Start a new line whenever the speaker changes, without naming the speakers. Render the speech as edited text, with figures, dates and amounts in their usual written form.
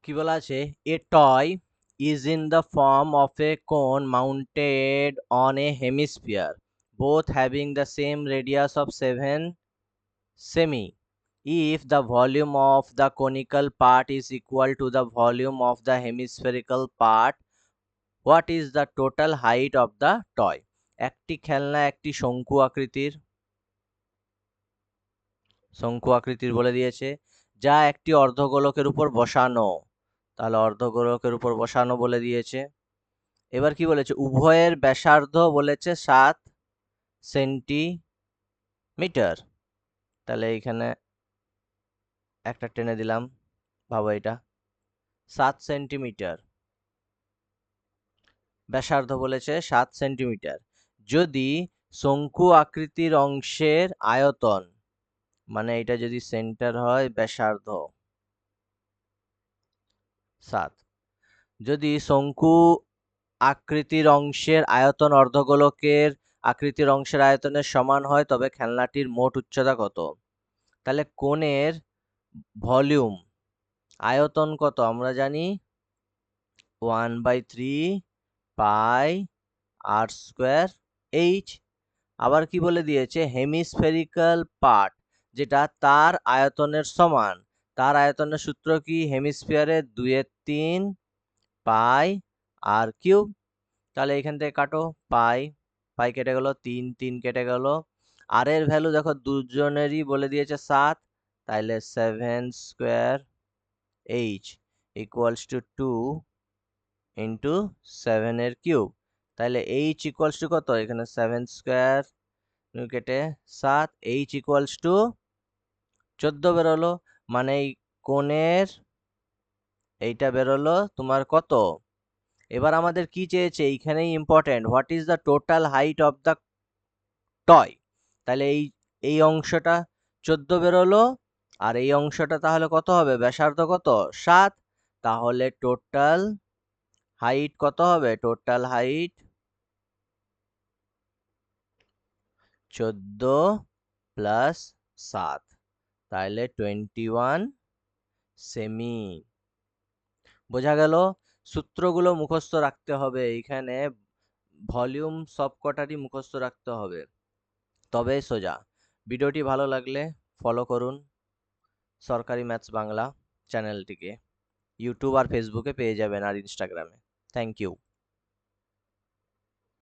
কি বলা আছে, a toy is in the form of a cone mounted on a hemisphere both having the same radius of 7 semi. If the volume of the conical part is equal to the volume of the hemispherical part, what is the total height of the toy? একটি খেলনা একটি শঙ্কু আকৃতির বলে দিয়েছে, যা একটি অর্ধগোলকের উপর বসানো। তাহলে অর্ধগোলকের উপর বসানো বলে দিয়েছে। এবার কি বলেছে, উভয়ের ব্যাসার্ধ বলেছে 7 সেন্টিমিটার। তাহলে এইখানে একটা টেনে দিলাম, ভাবো এটা 7 সেন্টিমিটার ব্যাসার্ধ বলেছে 7 সেন্টিমিটার। যদি শঙ্কু আকৃতির অংশের আয়তন, মানে এটা যদি সেন্টার হয়, ব্যাসার্ধ 7, যদি শঙ্কু আকৃতির অংশের আয়তন অর্ধগোলকের আকৃতির অংশের আয়তনের সমান হয়, তবে খেলনাটির মোট উচ্চতা কত? তাহলে কোণের ভলিউম, আয়তন কত আমরা জানি 1/3 পাই আর স্কোয়ার এইচ। আবার কি বলে দিয়েছে, হেমিস্ফেরিক্যাল পার্ট, যেটা তার আয়তনের সমান। তার আয়তনের সূত্র কি, হেমিস্ফিয়ারের 2/3 পাই আর কিউব। তাহলে এখান থেকে কাটো, পাই পাই কেটে গেল, 3 3 কেটে গেল। আর এর ভ্যালু দেখো দুজনেরই বলে দিয়েছে 7, তাহলে 7 square H equals to 2 into 7 এর কিউব। তাহলে এইচ ইকুয়ালস টু কত, এখানে 7 স্কোয়ার কেটে 7, এইচ ইকুয়ালস টু 14 বেরোলো। মানে এই কোণের এইটা বেরোলো তোমার কত। এবার আমাদের কি চেয়েছে, এইখানেই important, what is the total height of the toy. তাহলে এই অংশটা 14 বেরোলো, আর এই অংশটা তাহলে কত হবে, ব্যাসার্ধ কত 7। তাহলে টোটাল হাইট কত হবে, টোটাল হাইট 14 প্লাস 7, তাহলে 21 সেমি। বোঝা গেল? সূত্রগুলো মুখস্থ রাখতে হবে, এইখানে ভলিউম সবকটারই মুখস্থ রাখতে হবে, তবে সোজা। ভিডিওটি ভালো লাগলে ফলো করুন সরকারি ম্যাথস বাংলা চ্যানেলটিকে। ইউটিউব আর ফেসবুকে পেয়ে যাবেন, আর ইনস্টাগ্রামে। Thank you.